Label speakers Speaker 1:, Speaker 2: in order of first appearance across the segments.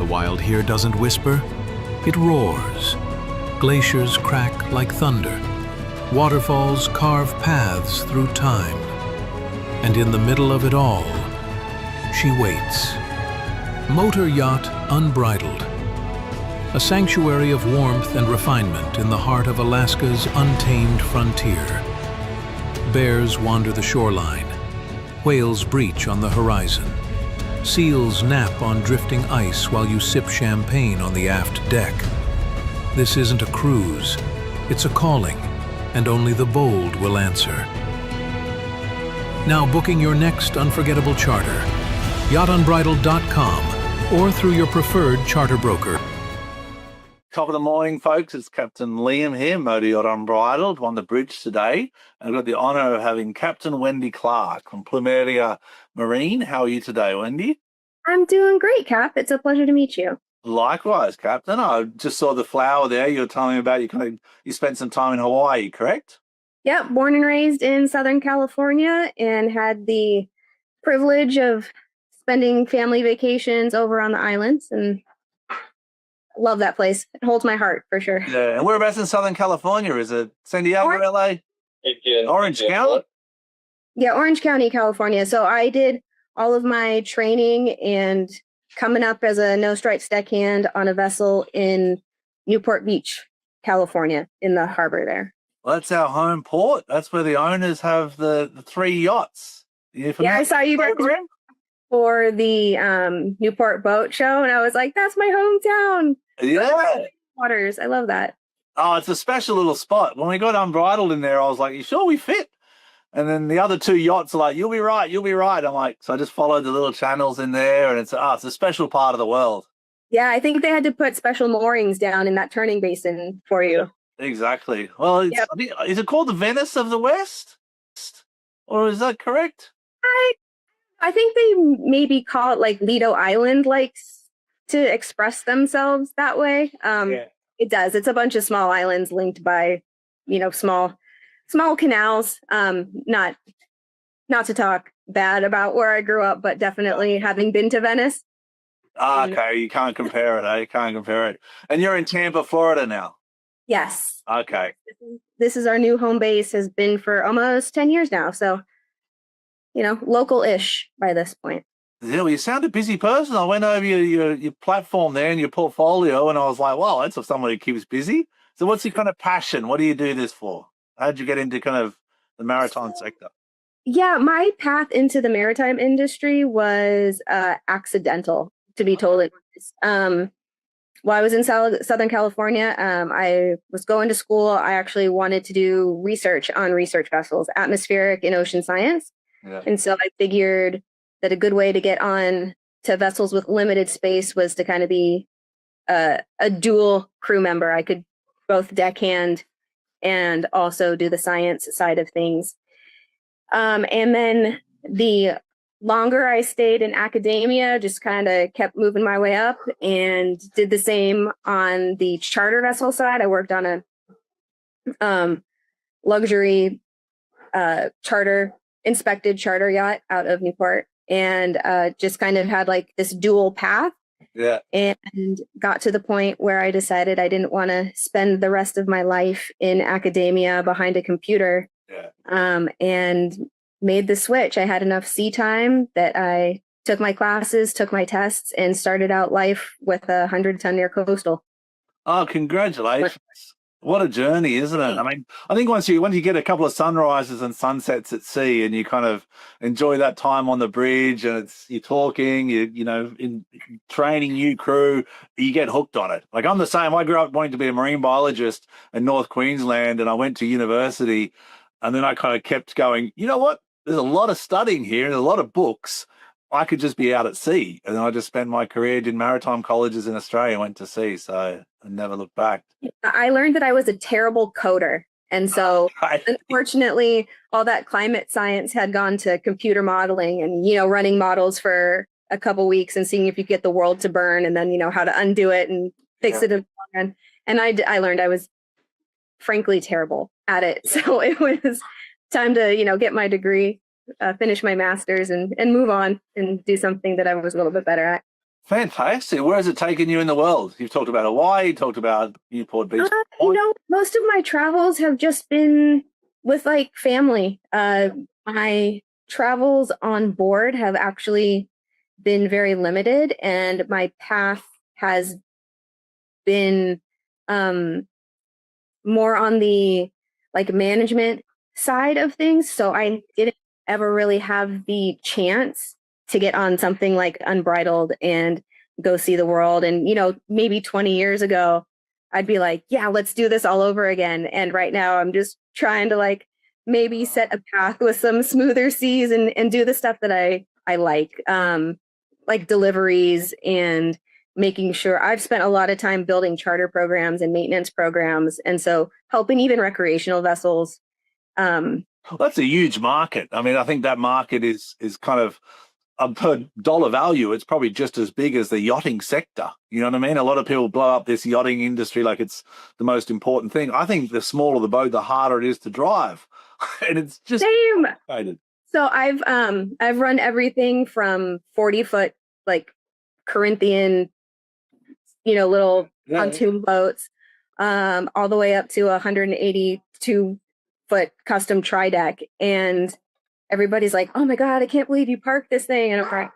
Speaker 1: The wild here doesn't whisper, it roars. Glaciers crack like thunder. Waterfalls carve paths through time. And in the middle of it all, she waits. Motor Yacht Unbridled. A sanctuary of warmth and refinement in the heart of Alaska's untamed frontier. Bears wander the shoreline. Whales breach on the horizon. Seals nap on drifting ice while you sip champagne on the aft deck. This isn't a cruise, it's a calling, and only the bold will answer. Now booking your next unforgettable charter, yachtunbridled.com or through your preferred charter broker.
Speaker 2: Top of the morning, folks. It's Captain Liam here, Motor Yacht Unbridled, on the bridge today. I've got the honour of having Captain Wendy Clark from Plumeria Marine. How are you today, Wendy?
Speaker 3: I'm doing great, Cap. It's a pleasure to meet you.
Speaker 2: Likewise, Captain. I just saw the flower there. You were telling me about you spent some time in Hawaii, correct?
Speaker 3: Yeah, born and raised in Southern California and had the privilege of spending family vacations over on the islands, and love that place. It holds my heart for sure.
Speaker 2: Yeah, and whereabouts in Southern California? Is it San Diego, LA? Orange County?
Speaker 3: Yeah, Orange County, California. So I did all of my training and coming up as a no-stripes deckhand on a vessel in Newport Beach, California, in the harbor there.
Speaker 2: Well, that's our home port. That's where the owners have the 3 yachts.
Speaker 3: Yeah, I saw you guys for the Newport Boat Show, and I was like, that's my hometown.
Speaker 2: Yeah.
Speaker 3: Waters. I love that.
Speaker 2: Oh, it's a special little spot. When we got Unbridled in there, I was like, you sure we fit? And then the other 2 yachts are like, you'll be right, you'll be right. I'm like, so I just followed the little channels in there, and it's a special part of the world.
Speaker 3: Yeah, I think they had to put special moorings down in that turning basin for you.
Speaker 2: Exactly. Well, is it called the Venice of the West? Or is that correct?
Speaker 3: I think they maybe call it like Lido Island likes to express themselves that way.
Speaker 2: Yeah.
Speaker 3: It does. It's a bunch of small islands linked by, small canals. Not to talk bad about where I grew up, but definitely having been to Venice.
Speaker 2: Okay, you can't compare it, You can't compare it. And you're in Tampa, Florida now?
Speaker 3: Yes.
Speaker 2: Okay.
Speaker 3: This is our new home base, has been for almost 10 years now. So, local-ish by this point.
Speaker 2: Yeah, well, you sound a busy person. I went over your platform there and your portfolio, and I was like, wow, that's someone who keeps busy. So what's your kind of passion? What do you do this for? How did you get into kind of the maritime sector?
Speaker 3: Yeah, my path into the maritime industry was accidental, to be totally honest. While I was in Southern California, I was going to school. I actually wanted to do research on research vessels, atmospheric and ocean science.
Speaker 2: Yeah.
Speaker 3: And so I figured that a good way to get on to vessels with limited space was to kind of be a dual crew member. I could both deckhand and also do the science side of things. And then the longer I stayed in academia, just kind of kept moving my way up and did the same on the charter vessel side. I worked on a luxury inspected charter yacht out of Newport, and just kind of had like this dual path.
Speaker 2: Yeah.
Speaker 3: And got to the point where I decided I didn't want to spend the rest of my life in academia behind a computer.
Speaker 2: Yeah.
Speaker 3: And made the switch. I had enough sea time that I took my classes, took my tests, and started out life with a 100-ton near coastal.
Speaker 2: Oh, congratulations. What a journey, isn't it? I mean, I think once you get a couple of sunrises and sunsets at sea and you kind of enjoy that time on the bridge and you're talking, in training new crew, you get hooked on it. Like I'm the same. I grew up wanting to be a marine biologist in North Queensland, and I went to university, and then I kind of kept going, you know what? There's a lot of studying here and a lot of books. I could just be out at sea. And then I just spent my career in maritime colleges in Australia, went to sea. So I never looked back.
Speaker 3: I learned that I was a terrible coder. And so unfortunately, all that climate science had gone to computer modeling and, running models for a couple weeks and seeing if you get the world to burn and then, how to undo it and fix it again. And I learned I was frankly terrible at it. So it was time to, get my degree, finish my master's and move on and do something that I was a little bit better at.
Speaker 2: Fantastic. Where has it taken you in the world? You've talked about Hawaii, you talked about Newport Beach.
Speaker 3: Most of my travels have just been with like family. My travels on board have actually been very limited, and my path has been more on the like management side of things. So I didn't ever really have the chance to get on something like Unbridled and go see the world. And, maybe 20 years ago, I'd be like, yeah, let's do this all over again. And right now I'm just trying to like maybe set a path with some smoother seas and do the stuff that I like deliveries and making sure. I've spent a lot of time building charter programs and maintenance programs. And so helping even recreational vessels.
Speaker 2: Well, that's a huge market. I mean, I think that market is kind of per dollar value, it's probably just as big as the yachting sector. You know what I mean? A lot of people blow up this yachting industry like it's the most important thing. I think the smaller the boat, the harder it is to drive. And it's just
Speaker 3: same.
Speaker 2: complicated.
Speaker 3: So I've run everything from 40-foot like Corinthian, little pontoon boats, all the way up to 182-foot custom tri-deck. And everybody's like, oh my God, I can't believe you parked this thing. And I'm like,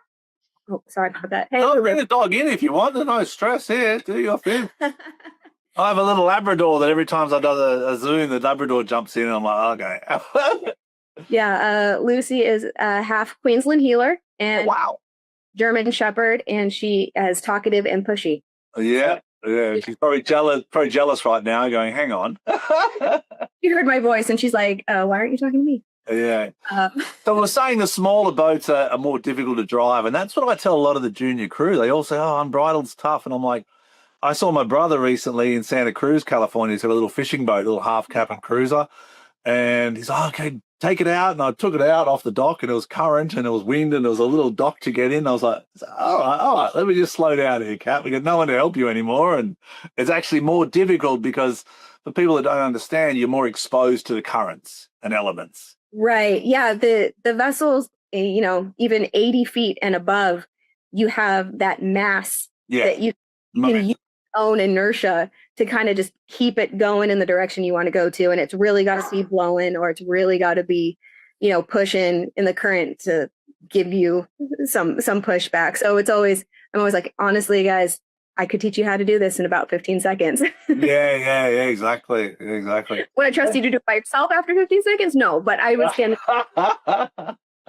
Speaker 3: oh, sorry about that. Hey,
Speaker 2: bring the dog in if you want. There's no stress here. Do your thing. I have a little Labrador that every time I've done a Zoom, the Labrador jumps in and I'm like, okay.
Speaker 3: Yeah, Lucy is half Queensland Heeler and
Speaker 2: wow.
Speaker 3: German Shepherd, and she is talkative and pushy.
Speaker 2: Yeah, she's probably jealous right now, going, hang on.
Speaker 3: She heard my voice and she's like, why aren't you talking to me?
Speaker 2: Yeah. So we're saying the smaller boats are more difficult to drive, and that's what I tell a lot of the junior crew. They all say, oh, Unbridled's tough, and I'm like, I saw my brother recently in Santa Cruz, California. He's got a little fishing boat, a little half-cabin cruiser. And he's like, okay, take it out. And I took it out off the dock, and it was current, and it was wind, and there was a little dock to get in. I was like, all right, let me just slow down here, Cap. We got no one to help you anymore. And it's actually more difficult because for people that don't understand, you're more exposed to the currents and elements.
Speaker 3: Right. Yeah. The vessels, even 80 feet and above, you have that mass that you can use own inertia to kind of just keep it going in the direction you want to go to. And it's really got to be blowing, or it's really got to be, pushing in the current to give you some pushback. So I'm always like, honestly, guys, I could teach you how to do this in about 15 seconds.
Speaker 2: Yeah, exactly.
Speaker 3: Would I trust you to do it by yourself after 15 seconds? No, but I would stand.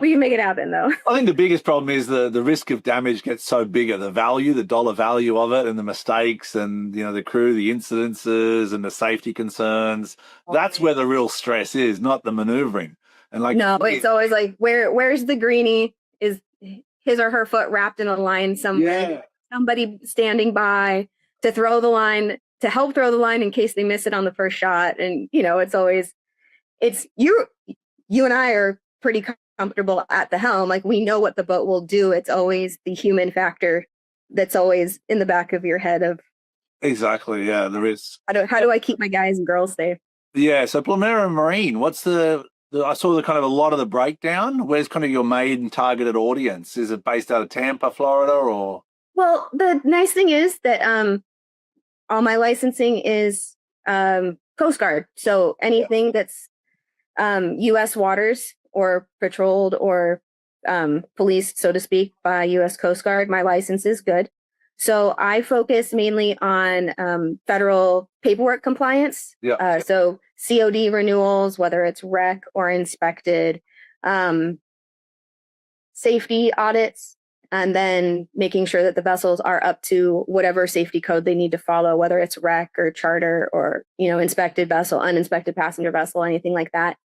Speaker 3: We can make it happen, though.
Speaker 2: I think the biggest problem is the risk of damage gets so bigger. The dollar value of it, and the mistakes, and the crew, the incidences, and the safety concerns. That's where the real stress is, not the maneuvering. And
Speaker 3: it's always like, where's the greenie? Is his or her foot wrapped in a line somewhere? Yeah. Somebody standing by to throw the line, to help throw the line in case they miss it on the first shot. And it's you and I are pretty comfortable at the helm. Like, we know what the boat will do. It's always the human factor that's always in the back of your head of.
Speaker 2: Exactly. Yeah, there is.
Speaker 3: How do I keep my guys and girls safe?
Speaker 2: Yeah. So Plumeria Marine, what's I saw the kind of a lot of the breakdown. Where's kind of your main targeted audience? Is it based out of Tampa, Florida, or?
Speaker 3: Well, the nice thing is that all my licensing is Coast Guard. So anything that's U.S. waters or patrolled or policed, so to speak, by U.S. Coast Guard, my license is good. So I focus mainly on federal paperwork compliance.
Speaker 2: Yeah.
Speaker 3: So COD renewals, whether it's rec or inspected, safety audits, and then making sure that the vessels are up to whatever safety code they need to follow, whether it's rec or charter or, inspected vessel, uninspected passenger vessel, anything like that.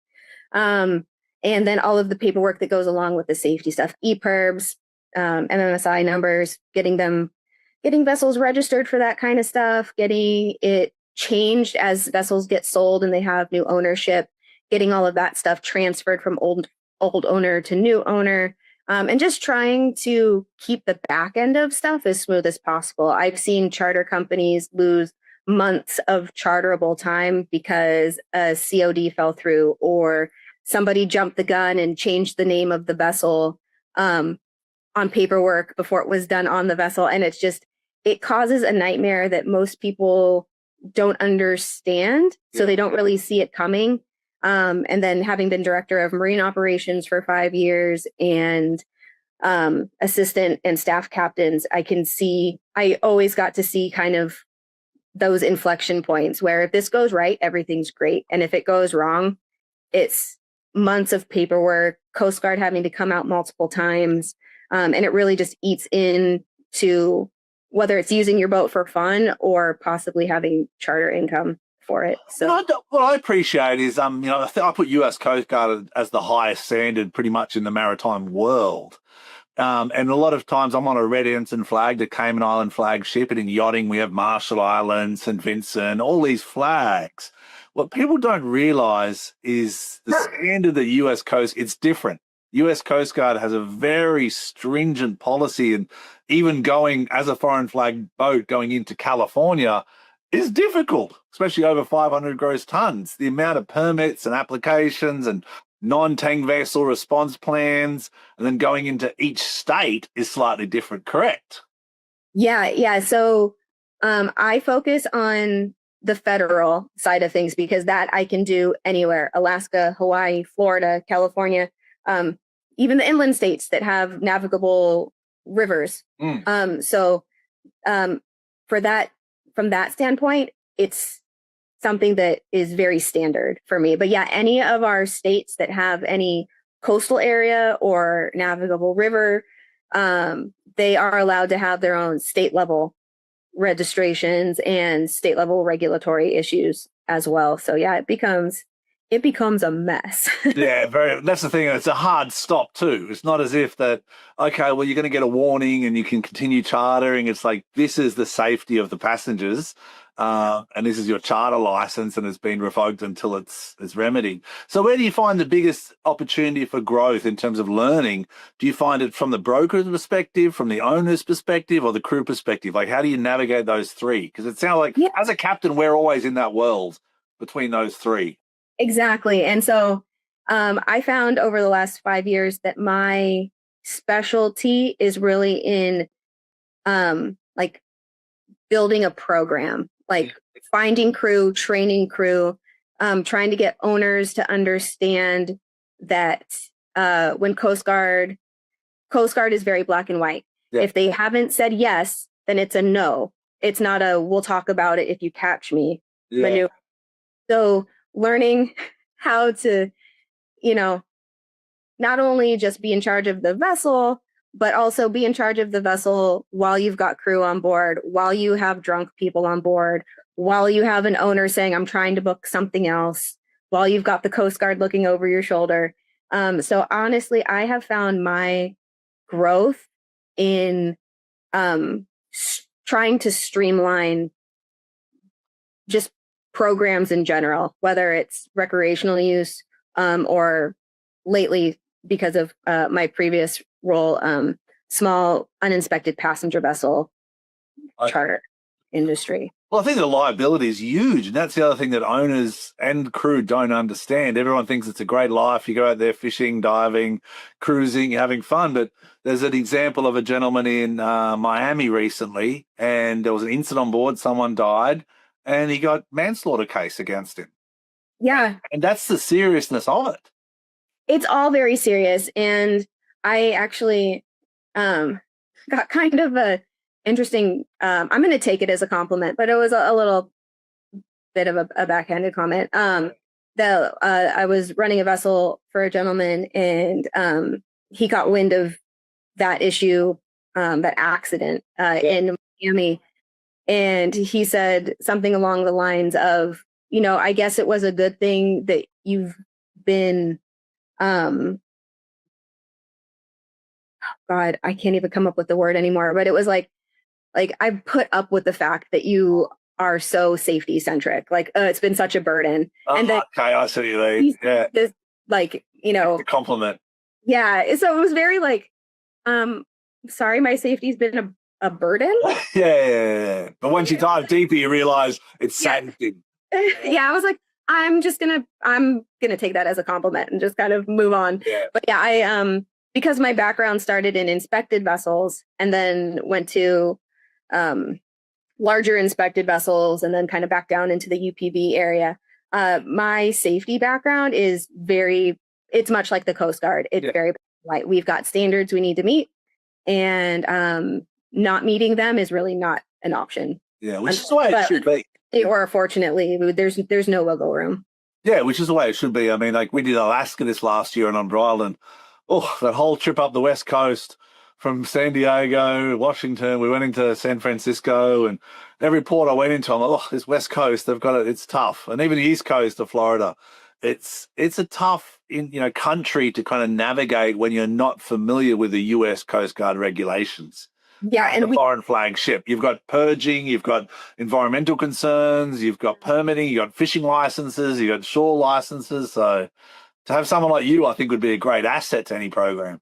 Speaker 3: And then all of the paperwork that goes along with the safety stuff, EPIRBs, MMSI numbers, getting vessels registered for that kind of stuff, getting it changed as vessels get sold and they have new ownership, getting all of that stuff transferred from old owner to new owner. And just trying to keep the back end of stuff as smooth as possible. I've seen charter companies lose months of charterable time because a COD fell through, or somebody jumped the gun and changed the name of the vessel on paperwork before it was done on the vessel. And it causes a nightmare that most people don't understand. So they don't really see it coming. And then having been director of marine operations for 5 years and assistant and staff captains, I always got to see kind of those inflection points where if this goes right, everything's great. And if it goes wrong, it's months of paperwork, Coast Guard having to come out multiple times. And it really just eats into whether it's using your boat for fun or possibly having charter income for it. So
Speaker 2: what I appreciate is, I put US Coast Guard as the highest standard pretty much in the maritime world. And a lot of times I'm on a red ensign flag, the Cayman Island flag ship, and in yachting we have Marshall Islands, St. Vincent, all these flags. What people don't realize is the standard of the US Coast, it's different. US Coast Guard has a very stringent policy, and even going as a foreign flag boat going into California is difficult, especially over 500 gross tons. The amount of permits and applications and non-tank vessel response plans, and then going into each state is slightly different, correct?
Speaker 3: Yeah. So I focus on the federal side of things because that I can do anywhere: Alaska, Hawaii, Florida, California, even the inland states that have navigable rivers. So for that, from that standpoint, it's something that is very standard for me. But yeah, any of our states that have any coastal area or navigable river, they are allowed to have their own state level registrations and state level regulatory issues as well. So yeah, it becomes a mess.
Speaker 2: Yeah, that's the thing. It's a hard stop too. It's not as if that, okay, well, you're going to get a warning and you can continue chartering. It's like, this is the safety of the passengers. And this is your charter license, and it's been revoked until it's remedied. So where do you find the biggest opportunity for growth in terms of learning? Do you find it from the broker's perspective, from the owner's perspective, or the crew perspective? Like, how do you navigate those three? Because it sounds like as a captain, we're always in that world between those three.
Speaker 3: Exactly. And so I found over the last 5 years that my specialty is really in like building a program, like finding crew, training crew, trying to get owners to understand that when Coast Guard is very black and white. Yeah. If they haven't said yes, then it's a no. It's not a we'll talk about it if you catch me maneuver. So learning how to, not only just be in charge of the vessel, but also be in charge of the vessel while you've got crew on board, while you have drunk people on board, while you have an owner saying, I'm trying to book something else, while you've got the Coast Guard looking over your shoulder. So honestly, I have found my growth in trying to streamline just programs in general, whether it's recreational use or lately, because of my previous role, small uninspected passenger vessel charter industry.
Speaker 2: Well, I think the liability is huge, and that's the other thing that owners and crew don't understand. Everyone thinks it's a great life. You go out there fishing, diving, cruising, having fun, but there's an example of a gentleman in Miami recently, and there was an incident on board. Someone died, and he got manslaughter case against him.
Speaker 3: Yeah.
Speaker 2: And that's the seriousness of it.
Speaker 3: It's all very serious. And I actually got kind of a interesting, I'm going to take it as a compliment, but it was a little bit of a backhanded comment. I was running a vessel for a gentleman, and he got wind of that issue, that accident in Miami. And he said something along the lines of, I guess it was a good thing that you've been, God, I can't even come up with the word anymore, but it was like I put up with the fact that you are so safety centric. Like, it's been such a burden. And then,
Speaker 2: okay, I see what you mean. Yeah.
Speaker 3: This, the
Speaker 2: compliment.
Speaker 3: Yeah. So it was very sorry, my safety's been a burden.
Speaker 2: Yeah. But once you dive deeper, you realize it's safety.
Speaker 3: Yeah. I was like, I'm gonna take that as a compliment and just kind of move on. Yeah. But yeah, because my background started in inspected vessels and then went to larger inspected vessels and then kind of back down into the UPV area. My safety background is it's much like the Coast Guard. It's very light. We've got standards we need to meet, and not meeting them is really not an option.
Speaker 2: Yeah, which is the way it should be.
Speaker 3: Or fortunately, there's no wiggle room.
Speaker 2: Yeah, which is the way it should be. I mean, like we did Alaska this last year on Unbridled, and that whole trip up the West Coast from San Diego, Washington, we went into San Francisco, and every port I went into, I'm like, this West Coast, they've got it. It's tough, and even the East Coast of Florida, it's a tough country to kind of navigate when you're not familiar with the U.S. Coast Guard regulations.
Speaker 3: Yeah, and
Speaker 2: foreign flag ship. You've got purging, you've got environmental concerns, you've got permitting, you've got fishing licenses, you've got shore licenses. So to have someone like you, I think, would be a great asset to any program.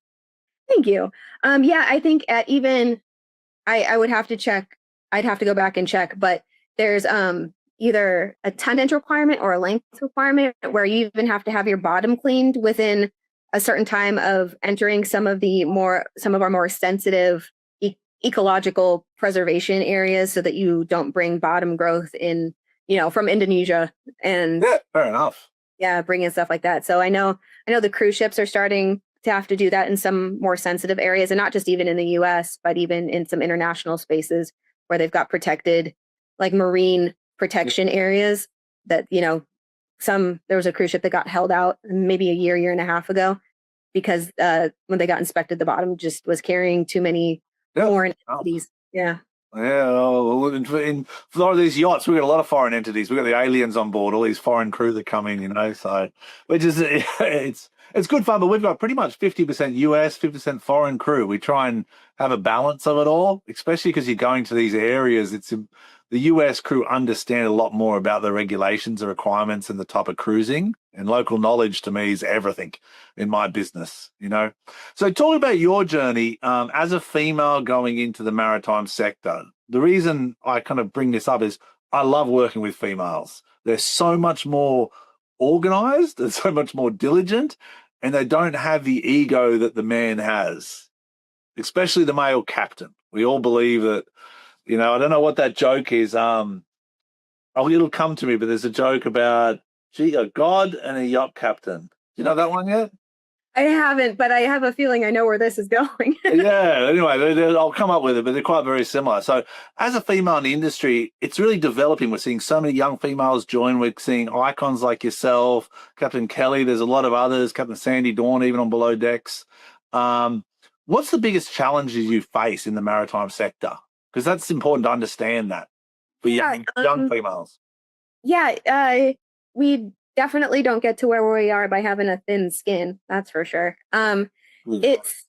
Speaker 3: Thank you. Yeah, I think I would have to check. I'd have to go back and check, but there's either a tonnage requirement or a length requirement where you even have to have your bottom cleaned within a certain time of entering some of our more sensitive ecological preservation areas, so that you don't bring bottom growth in, from Indonesia and
Speaker 2: fair enough.
Speaker 3: Yeah, bringing stuff like that. So I know the cruise ships are starting to have to do that in some more sensitive areas, and not just even in the US, but even in some international spaces where they've got protected, like marine protection areas that, there was a cruise ship that got held out maybe a year and a half ago because when they got inspected, the bottom just was carrying too many foreign entities. Yeah.
Speaker 2: Yeah, in a lot of these yachts, we've got a lot of foreign entities. We've got the aliens on board, all these foreign crew that come in, so which is it's good fun, but we've got pretty much 50% US, 50% foreign crew. We try and have a balance of it all, especially because you're going to these areas. The US crew understand a lot more about the regulations, the requirements, and the type of cruising. And local knowledge to me is everything in my business, So talking about your journey as a female going into the maritime sector, the reason I kind of bring this up is I love working with females. They're so much more organized and so much more diligent, and they don't have the ego that the man has, especially the male captain. We all believe that, I don't know what that joke is. It'll come to me, but there's a joke about a god and a yacht captain. Do you know that one yet?
Speaker 3: I haven't, but I have a feeling I know where this is going.
Speaker 2: Yeah, anyway, I'll come up with it, but they're quite very similar. So as a female in the industry, it's really developing. We're seeing so many young females join. We're seeing icons like yourself, Captain Kelly. There's a lot of others, Captain Sandy Dawn, even on Below Decks. What's the biggest challenges you face in the maritime sector? Because that's important to understand that for young females.
Speaker 3: Yeah, we definitely don't get to where we are by having a thin skin. That's for sure. It's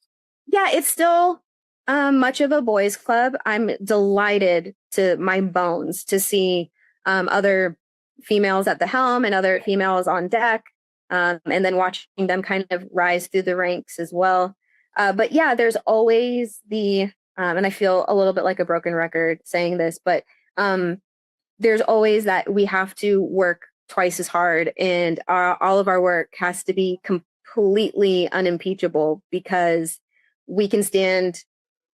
Speaker 3: still much of a boys' club. I'm delighted to my bones to see other females at the helm and other females on deck, and then watching them kind of rise through the ranks as well. But yeah, there's always and I feel a little bit like a broken record saying this, but there's always that we have to work twice as hard, and all of our work has to be completely unimpeachable, because we can stand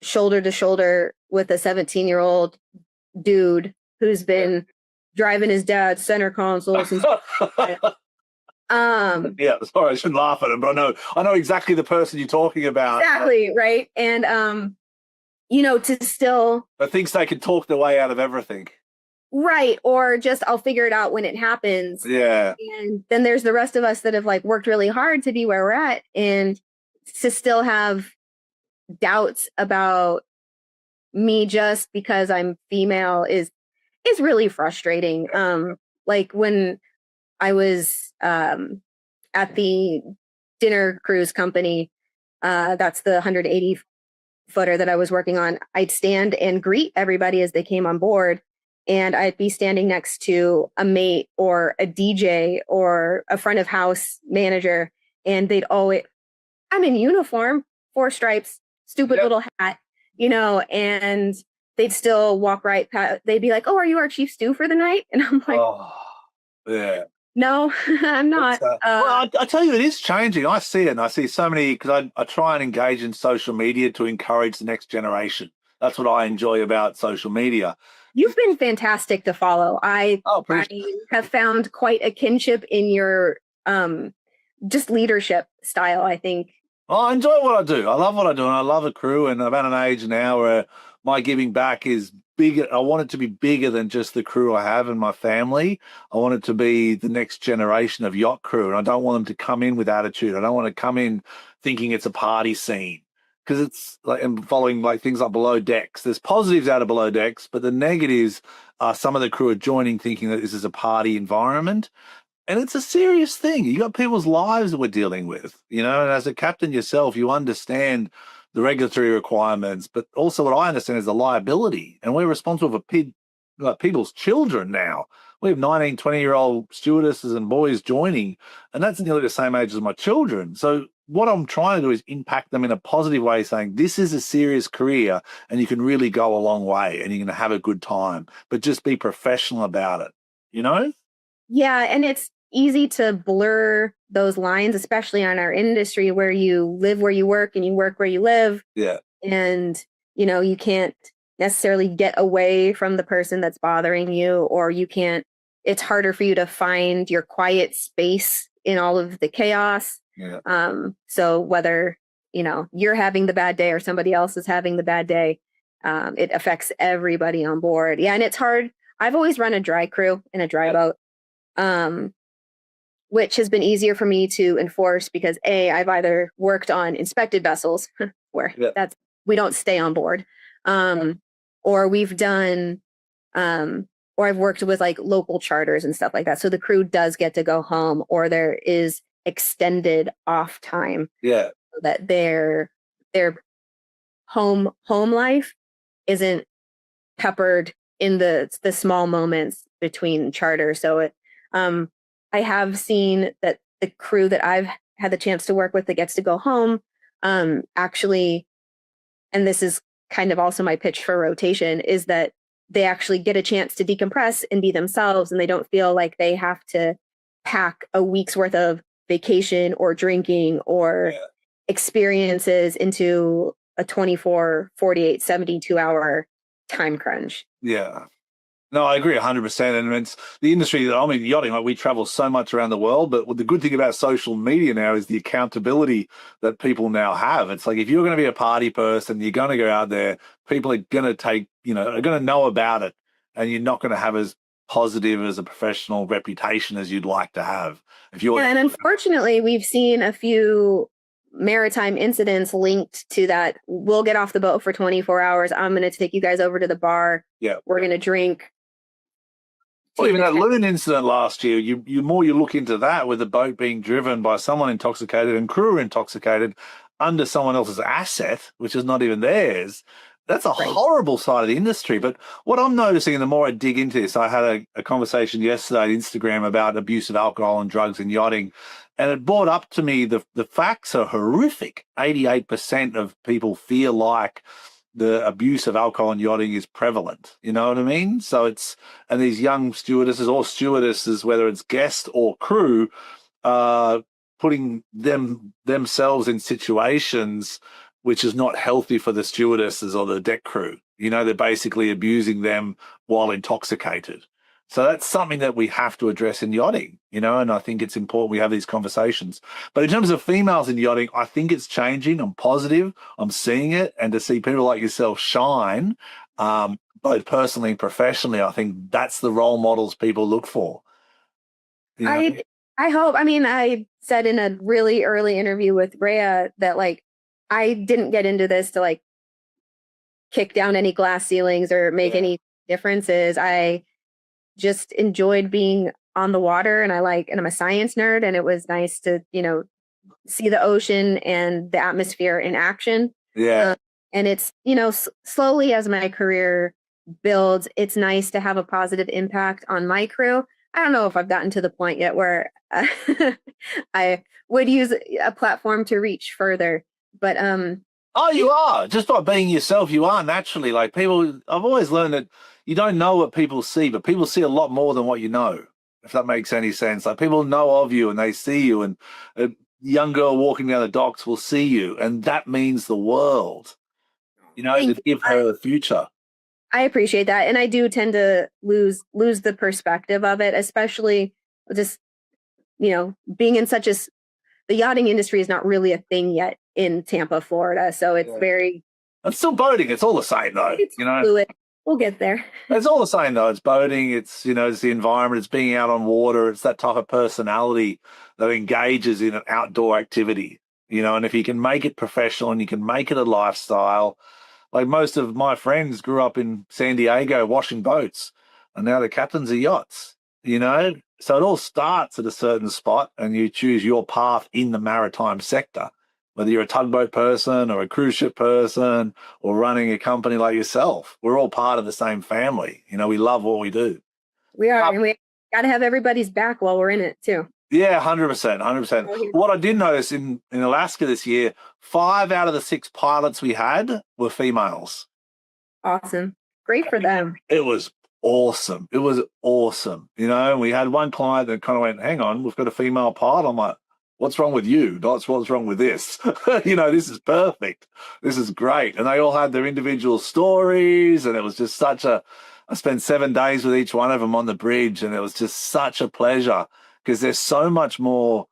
Speaker 3: shoulder to shoulder with a 17-year-old dude who's been driving his dad's center console since
Speaker 2: yeah, sorry, I shouldn't laugh at him, but I know exactly the person you're talking about.
Speaker 3: Exactly, right? And to still,
Speaker 2: but thinks they can talk their way out of everything.
Speaker 3: Right. Or just, I'll figure it out when it happens.
Speaker 2: Yeah.
Speaker 3: And then there's the rest of us that have worked really hard to be where we're at, and to still have doubts about me just because I'm female is really frustrating. Like when I was at the dinner cruise company, that's the 180 footer that I was working on, I'd stand and greet everybody as they came on board. And I'd be standing next to a mate or a DJ or a front of house manager, and they'd always, I'm in uniform, 4 stripes, stupid little hat, and they'd still walk right past. They'd be like, "Oh, are you our chief stew for the night?" And I'm like,
Speaker 2: "Oh, yeah."
Speaker 3: No, I'm not.
Speaker 2: Well, I tell you, it is changing. I see it, and I see so many because I try and engage in social media to encourage the next generation. That's what I enjoy about social media.
Speaker 3: You've been fantastic to follow.
Speaker 2: Oh,
Speaker 3: I have found quite a kinship in your just leadership style, I think.
Speaker 2: well, I enjoy what I do. I love what I do, and I love a crew. And I'm at an age now where my giving back is bigger. I want it to be bigger than just the crew I have and my family. I want it to be the next generation of yacht crew, and I don't want them to come in with attitude. I don't want to come in thinking it's a party scene because it's like and following like things like below decks. There's positives out of below decks, but the negatives are some of the crew are joining thinking that this is a party environment. And it's a serious thing. You got people's lives that we're dealing with, and as a captain yourself, you understand the regulatory requirements, but also what I understand is the liability. And we're responsible for people's children now. We have 19, 20-year-old stewardesses and boys joining, and that's nearly the same age as my children. So what I'm trying to do is impact them in a positive way, saying this is a serious career and you can really go a long way and you're going to have a good time, but just be professional about it,
Speaker 3: Yeah, and it's easy to blur those lines, especially on our industry where you live where you work and you work where you live.
Speaker 2: Yeah.
Speaker 3: And, you can't necessarily get away from the person that's bothering you, or it's harder for you to find your quiet space in all of the chaos.
Speaker 2: Yeah.
Speaker 3: So whether, you're having the bad day or somebody else is having the bad day, it affects everybody on board. Yeah. And it's hard. I've always run a dry crew in a dry boat. Which has been easier for me to enforce because I've either worked on inspected vessels where we don't stay on board, or we've done, or I've worked with like local charters and stuff like that. So the crew does get to go home, or there is extended off time.
Speaker 2: Yeah,
Speaker 3: so that their home life isn't peppered in the small moments between charters. So I have seen that the crew that I've had the chance to work with that gets to go home, actually, and this is kind of also my pitch for rotation, is that they actually get a chance to decompress and be themselves, and they don't feel like they have to pack a week's worth of vacation or drinking or experiences into a 24, 48, 72-hour time crunch.
Speaker 2: Yeah. No, I agree 100%. And it's the industry that I'm in, yachting, like we travel so much around the world. But the good thing about social media now is the accountability that people now have. It's like if you're going to be a party person, you're going to go out there, people are going to are going to know about it. And you're not going to have as positive as a professional reputation as you'd like to have.
Speaker 3: And unfortunately, we've seen a few maritime incidents linked to that. We'll get off the boat for 24 hours. I'm going to take you guys over to the bar.
Speaker 2: Yeah.
Speaker 3: We're going to drink.
Speaker 2: Well, even that loon incident last year, you look into that with the boat being driven by someone intoxicated and crew intoxicated under someone else's asset, which is not even theirs. That's a horrible side of the industry. But what I'm noticing, and the more I dig into this, I had a conversation yesterday on Instagram about abuse of alcohol and drugs in yachting, and it brought up to me the facts are horrific. 88% of people feel like the abuse of alcohol in yachting is prevalent. You know what I mean? So and these young stewardesses, whether it's guest or crew, putting themselves in situations which is not healthy for the stewardesses or the deck crew. They're basically abusing them while intoxicated. So that's something that we have to address in yachting, and I think it's important we have these conversations. But in terms of females in yachting, I think it's changing. I'm positive. I'm seeing it. And to see people like yourself shine, both personally and professionally, I think that's the role models people look for.
Speaker 3: I hope. I mean, I said in a really early interview with Rhea that, like, I didn't get into this to, like, kick down any glass ceilings or make any differences. I just enjoyed being on the water, and I'm a science nerd, and it was nice to, see the ocean and the atmosphere in action.
Speaker 2: Yeah.
Speaker 3: And it's, slowly as my career builds, it's nice to have a positive impact on my crew. I don't know if I've gotten to the point yet where I would use a platform to reach further, but
Speaker 2: you are. Just by being yourself, you are naturally. Like people, I've always learned that you don't know what people see, but people see a lot more than what you know. if that makes any sense. Like people know of you and they see you, and a young girl walking down the docks will see you, and that means the world,
Speaker 3: Thank
Speaker 2: to give her a future.
Speaker 3: I appreciate that. And I do tend to lose the perspective of it, especially just, being in the yachting industry is not really a thing yet in Tampa, Florida. So it's very.
Speaker 2: It's still boating. It's all the same though,
Speaker 3: It's fluid. We'll get there.
Speaker 2: It's all the same though. It's boating. It's, it's the environment. It's being out on water. It's that type of personality that engages in an outdoor activity, and if you can make it professional and you can make it a lifestyle, like most of my friends grew up in San Diego washing boats and now they're captains of yachts, So it all starts at a certain spot and you choose your path in the maritime sector, whether you're a tugboat person or a cruise ship person or running a company like yourself. We're all part of the same family. We love what we do.
Speaker 3: We are, and we got to have everybody's back while we're in it too.
Speaker 2: Yeah, 100%, 100%. What I did notice in Alaska this year, 5 out of the 6 pilots we had were females.
Speaker 3: Awesome. Great for them.
Speaker 2: It was awesome. It was awesome. We had one client that kind of went, hang on, we've got a female pilot. I'm like, what's wrong with you? That's what's wrong with this. This is perfect. This is great. And they all had their individual stories. And it was just I spent 7 days with each one of them on the bridge. And it was just such a pleasure because there's so much more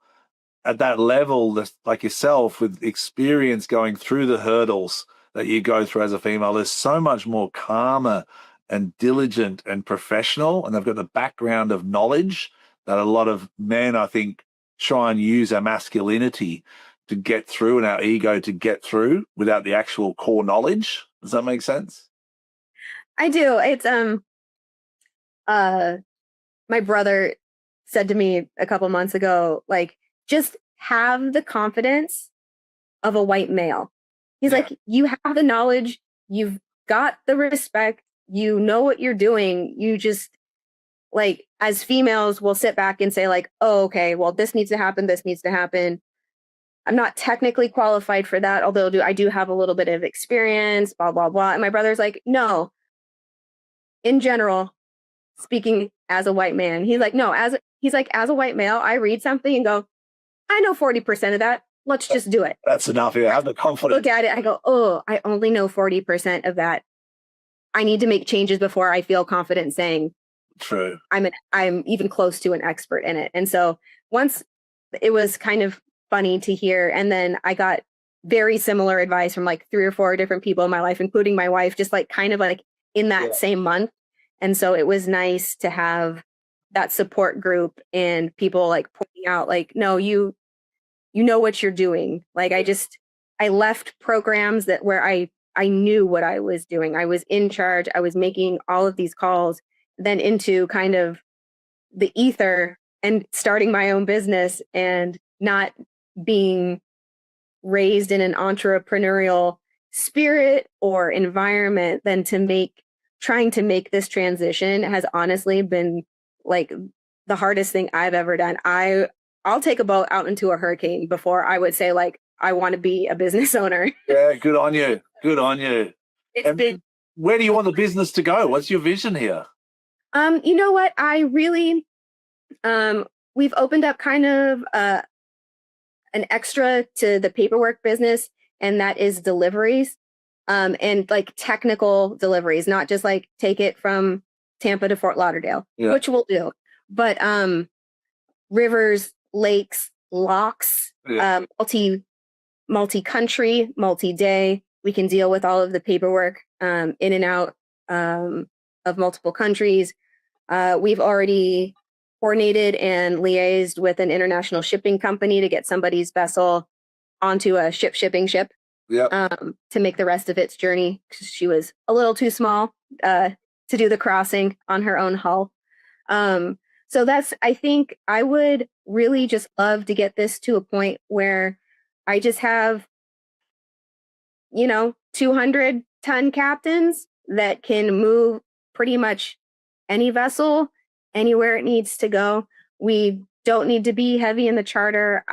Speaker 2: at that level, like yourself, with experience going through the hurdles that you go through as a female. There's so much more calmer and diligent and professional. And they've got the background of knowledge that a lot of men, I think, try and use our masculinity to get through and our ego to get through without the actual core knowledge. Does that make sense?
Speaker 3: I do. It's my brother said to me a couple months ago, like, just have the confidence of a white male. He's like, you have the knowledge, you've got the respect, you know what you're doing. You just, like, as females, we'll sit back and say, like, oh, okay, well, this needs to happen, this needs to happen. I'm not technically qualified for that, although I do have a little bit of experience, blah, blah, blah. And my brother's like, no, in general, speaking as a white man, he's like, no, as a white male, I read something and go, I know 40% of that. Let's just do it.
Speaker 2: That's enough. Yeah, have the confidence.
Speaker 3: Look at it. I go, oh, I only know 40% of that. I need to make changes before I feel confident saying,
Speaker 2: true,
Speaker 3: I'm even close to an expert in it. And so once, it was kind of funny to hear. And then I got very similar advice from like 3 or 4 different people in my life, including my wife, just like kind of like in that same month. And so it was nice to have that support group and people like pointing out, like, no, you know what you're doing. Like, I left programs where I knew what I was doing. I was in charge. I was making all of these calls, then into kind of the ether and starting my own business and not being raised in an entrepreneurial spirit or environment. Then trying to make this transition has honestly been like the hardest thing I've ever done. I'll take a boat out into a hurricane before I would say, like, I want to be a business owner.
Speaker 2: Yeah, good on you. Good on you. Where do you want the business to go? What's your vision here?
Speaker 3: You know what? I really, we've opened up kind of an extra to the paperwork business, and that is deliveries, and like technical deliveries, not just like take it from Tampa to Fort Lauderdale, which we'll do, but rivers, lakes, locks, multi-country, multi-day. We can deal with all of the paperwork in and out of multiple countries. We've already coordinated and liaised with an international shipping company to get somebody's vessel onto a shipping ship to make the rest of its journey, because she was a little too small to do the crossing on her own hull. So I think I would really just love to get this to a point where I just have, 200-ton captains that can move pretty much any vessel anywhere it needs to go. We don't need to be heavy in the charter.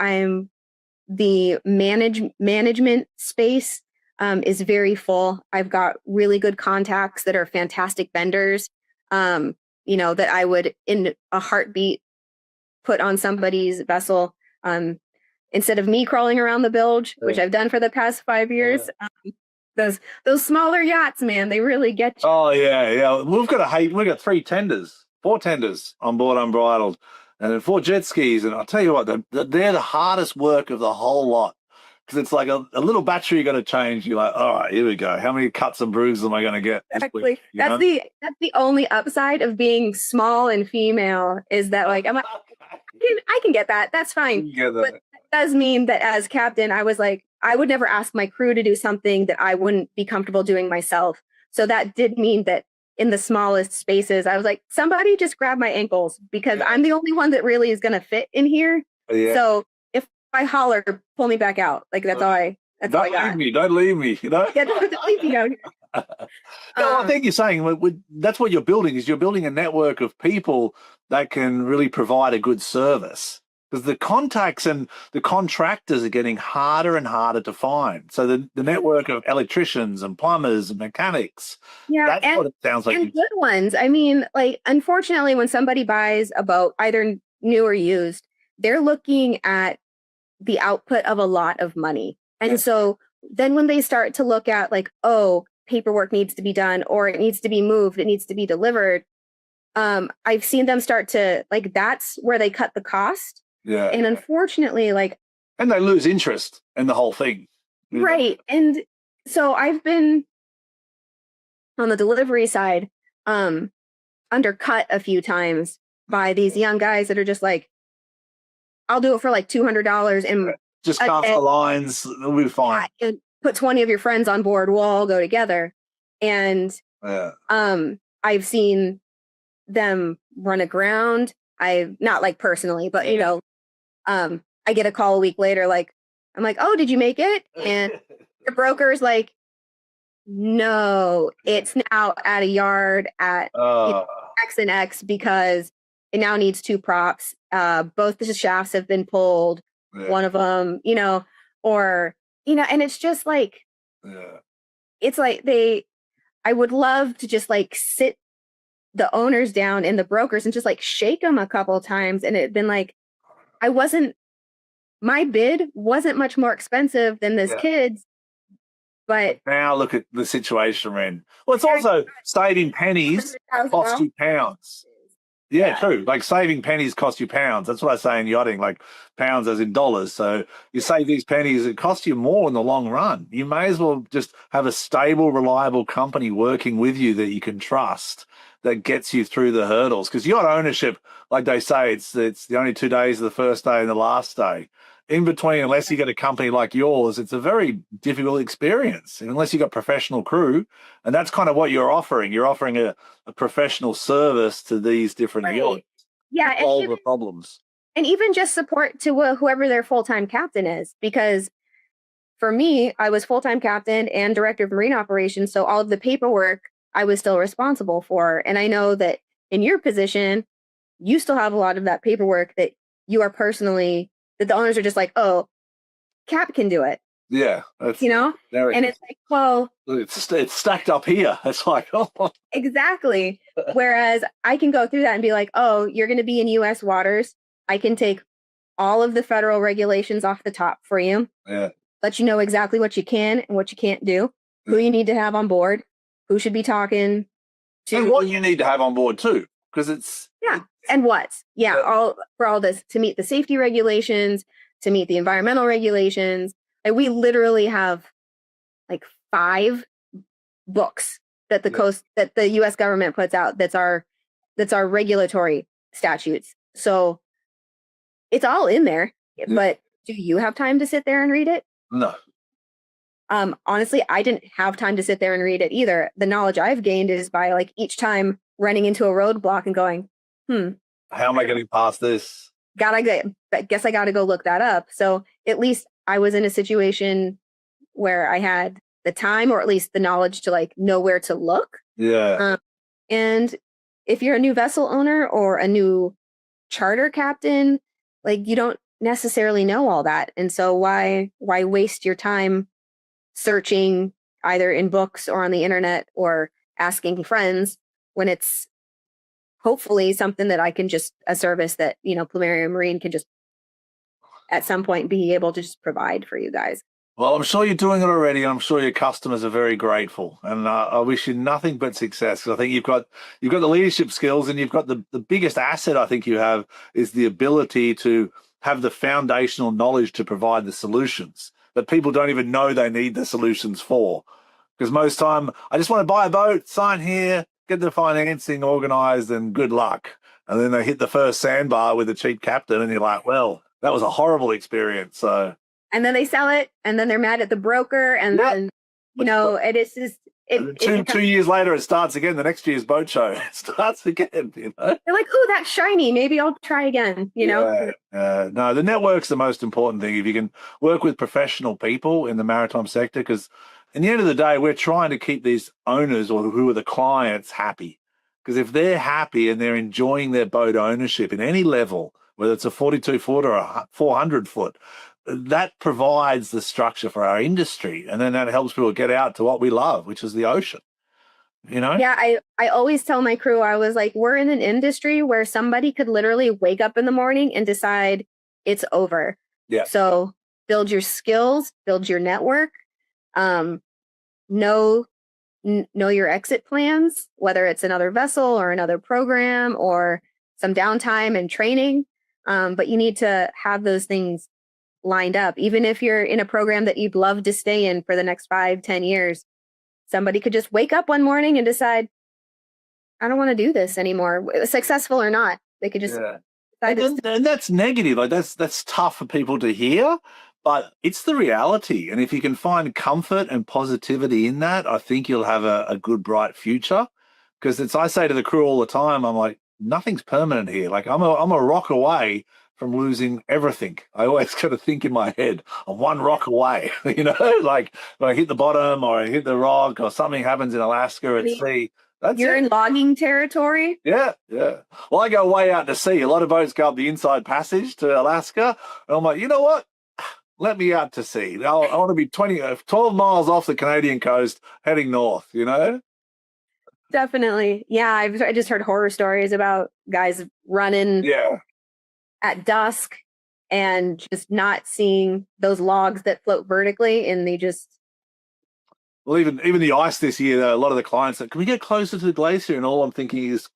Speaker 3: The management space is very full. I've got really good contacts that are fantastic vendors, that I would in a heartbeat put on somebody's vessel. Instead of me crawling around the bilge, which I've done for the past 5 years, those smaller yachts, man, they really get you.
Speaker 2: Oh yeah. We've got 4 tenders on board Unbridled, and then 4 jet skis. And I'll tell you what, they're the hardest work of the whole lot, because it's like a little battery you got to change. You're like, all right, here we go. How many cuts and bruises am I going to get?
Speaker 3: Exactly. That's the only upside of being small and female, is that like I can get that. That's fine. But that does mean that as captain, I was like, I would never ask my crew to do something that I wouldn't be comfortable doing myself. So that did mean that in the smallest spaces, I was like, somebody just grab my ankles, because I'm the only one that really is going to fit in here. Yeah. So if I holler, pull me back out. Like that's all I got.
Speaker 2: Don't leave me. You know?
Speaker 3: Yeah, don't leave me out here.
Speaker 2: No, I think you're saying that's what you're building, is you're building a network of people that can really provide a good service. Because the contacts and the contractors are getting harder and harder to find. So the network of electricians and plumbers and mechanics, that's what it sounds like.
Speaker 3: And good ones. I mean, like, unfortunately, when somebody buys a boat, either new or used, they're looking at the output of a lot of money. And so then when they start to look at like, oh, paperwork needs to be done, or it needs to be moved, it needs to be delivered, I've seen them start to, like, that's where they cut the cost.
Speaker 2: Yeah.
Speaker 3: And unfortunately, like...
Speaker 2: And they lose interest in the whole thing.
Speaker 3: Right. And so I've been, on the delivery side, undercut a few times by these young guys that are just like, I'll do it for like $200 and...
Speaker 2: Just cast the lines, we'll be fine.
Speaker 3: And put 20 of your friends on board, we'll all go together. And I've seen them run aground. Not like personally, but you know, I get a call a week later, like, I'm like, oh, did you make it? And the broker's like, no, it's now at a yard at X and X because it now needs 2 props. Both the shafts have been pulled. One of them, you know, or, you know, and it's just like, it's like I would love to just like sit the owners down and the brokers and just like shake them a couple of times. And it'd been like, my bid wasn't much more expensive than this kid's, but
Speaker 2: now look at the situation we're in. Well, it's also saving pennies cost you pounds. Yeah, true. Like saving pennies cost you pounds. That's what I say in yachting, like pounds as in dollars. So you save these pennies, it costs you more in the long run. You may as well just have a stable, reliable company working with you that you can trust, that gets you through the hurdles. Because yacht ownership, like they say, it's the only 2 days, the first day and the last day. In between, unless you get a company like yours, it's a very difficult experience, unless you got professional crew. And that's kind of what you're offering. You're offering a professional service to these different yachts.
Speaker 3: Yeah, and
Speaker 2: solve the problems.
Speaker 3: And even just support to whoever their full-time captain is. Because for me, I was full-time captain and director of marine operations. So all of the paperwork I was still responsible for. And I know that in your position, you still have a lot of that paperwork that you are personally... that the owners are just like, oh, Cap can do it.
Speaker 2: Yeah.
Speaker 3: You know? And it's like, well...
Speaker 2: It's stacked up here. It's like, oh.
Speaker 3: Exactly. Whereas I can go through that and be like, oh, you're going to be in U.S. waters. I can take all of the federal regulations off the top for you.
Speaker 2: Yeah.
Speaker 3: Let you know exactly what you can and what you can't do, who you need to have on board, who should be talking to...
Speaker 2: And what you need to have on board, too. Because it's...
Speaker 3: Yeah. And what? Yeah, all this to meet the safety regulations, to meet the environmental regulations. And we literally have like 5 books that that the US government puts out that's our regulatory statutes. So it's all in there. But do you have time to sit there and read it?
Speaker 2: No.
Speaker 3: Honestly, I didn't have time to sit there and read it either. The knowledge I've gained is by like each time running into a roadblock and going,
Speaker 2: how am I getting past this?
Speaker 3: I guess I got to go look that up. So at least I was in a situation where I had the time, or at least the knowledge to like know where to look.
Speaker 2: Yeah.
Speaker 3: And if you're a new vessel owner or a new charter captain, like you don't necessarily know all that. And so why waste your time searching either in books or on the internet or asking friends when it's hopefully something that I can just, a service that, Plumeria Marine can just at some point be able to just provide for you guys.
Speaker 2: Well, I'm sure you're doing it already. I'm sure your customers are very grateful, and I wish you nothing but success. 'Cause I think you've got the leadership skills, and you've got the biggest asset I think you have is the ability to have the foundational knowledge to provide the solutions that people don't even know they need the solutions for. Because most time, I just want to buy a boat, sign here, get the financing organized, and good luck. And then they hit the first sandbar with a cheap captain, and you're like, well, that was a horrible experience. So.
Speaker 3: And then they sell it, and then they're mad at the broker, and then it is just
Speaker 2: two years later it starts again. The next year's boat show it starts again.
Speaker 3: They're like, "Oh, that's shiny. Maybe I'll try again."
Speaker 2: No, the network's the most important thing. If you can work with professional people in the maritime sector, because in the end of the day, we're trying to keep these owners or who are the clients happy. Because if they're happy and they're enjoying their boat ownership in any level, whether it's a 42-foot or a 400-foot. That provides the structure for our industry, and then that helps people get out to what we love, which is the ocean.
Speaker 3: Yeah, I always tell my crew, I was like, we're in an industry where somebody could literally wake up in the morning and decide it's over.
Speaker 2: Yeah.
Speaker 3: So build your skills, build your network, know your exit plans, whether it's another vessel or another program or some downtime and training. But you need to have those things lined up. Even if you're in a program that you'd love to stay in for the next 5-10 years, somebody could just wake up one morning and decide, I don't want to do this anymore, successful or not. They could just decide.
Speaker 2: And that's negative. Like that's tough for people to hear, but it's the reality. And if you can find comfort and positivity in that, I think you'll have a good, bright future. Because I say to the crew all the time, I'm like, nothing's permanent here. Like I'm a rock away from losing everything. I always kind of think in my head, I'm one rock away, like when I hit the bottom or I hit the rock or something happens in Alaska at sea.
Speaker 3: You're in logging territory?
Speaker 2: Yeah. Well, I go way out to sea. A lot of boats go up the inside passage to Alaska. And I'm like, you know what? Let me out to sea. I want to be 12 miles off the Canadian coast heading north,
Speaker 3: Definitely. Yeah, I just heard horror stories about guys running at dusk and just not seeing those logs that float vertically, and they just.
Speaker 2: Well, even the ice this year, a lot of the clients said, can we get closer to the glacier? And all I'm thinking is,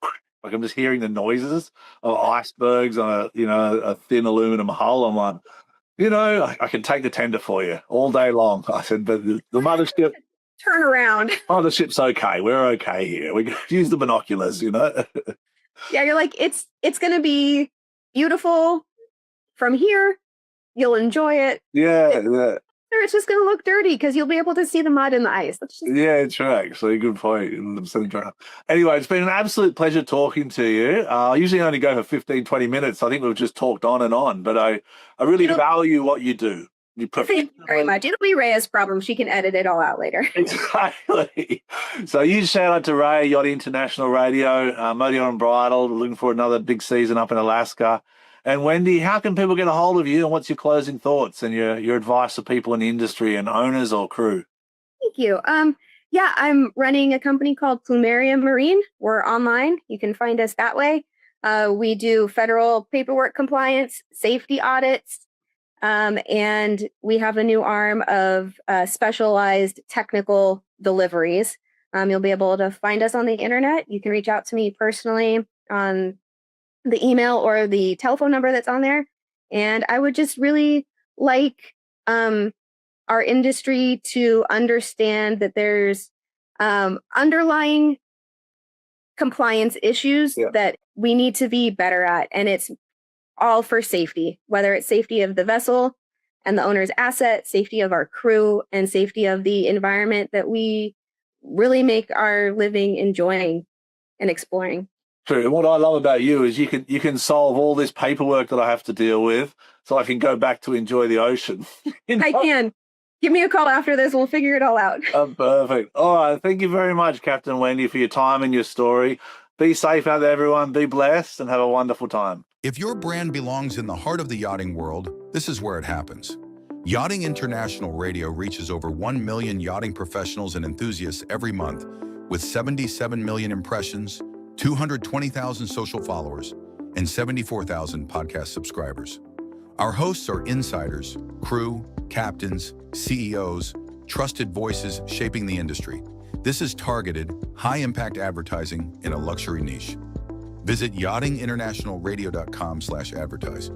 Speaker 2: like, I'm just hearing the noises of icebergs on a thin aluminum hull. I'm like, I can take the tender for you all day long. I said, but the mothership.
Speaker 3: Turn around.
Speaker 2: Oh, the ship's okay. We're okay here. We use the binoculars,
Speaker 3: Yeah, you're like, it's going to be beautiful from here. You'll enjoy it.
Speaker 2: Yeah.
Speaker 3: Or it's just going to look dirty because you'll be able to see the mud and the ice.
Speaker 2: Yeah, true, actually. Good point. Anyway, it's been an absolute pleasure talking to you. I usually only go for 15, 20 minutes. I think we've just talked on and on, but I really value what you do.
Speaker 3: Thank you very much. It'll be Rhea's problem. She can edit it all out later.
Speaker 2: Exactly. So huge shout out to Ray, Yacht International Radio, Modi Unbridled, looking for another big season up in Alaska. And Wendy, how can people get a hold of you, and what's your closing thoughts and your advice to people in the industry and owners or crew?
Speaker 3: Thank you. I'm running a company called Plumeria Marine. We're online. You can find us that way. We do federal paperwork compliance, safety audits, and we have a new arm of specialized technical deliveries. You'll be able to find us on the internet. You can reach out to me personally on the email or the telephone number that's on there. And I would just really like our industry to understand that there's underlying compliance issues that we need to be better at. And it's all for safety, whether it's safety of the vessel and the owner's asset, safety of our crew, and safety of the environment that we really make our living enjoying and exploring.
Speaker 2: True. And what I love about you is you can solve all this paperwork that I have to deal with, so I can go back to enjoy the ocean.
Speaker 3: I can. Give me a call after this. We'll figure it all out.
Speaker 2: Perfect. All right. Thank you very much, Captain Wendy, for your time and your story. Be safe out there, everyone. Be blessed and have a wonderful time.
Speaker 4: If your brand belongs in the heart of the yachting world, this is where it happens. Yachting International Radio reaches over 1 million yachting professionals and enthusiasts every month, with 77 million impressions, 220,000 social followers, and 74,000 podcast subscribers. Our hosts are insiders, crew, captains, CEOs, trusted voices shaping the industry. This is targeted, high-impact advertising in a luxury niche. Visit yachtinginternationalradio.com/advertise.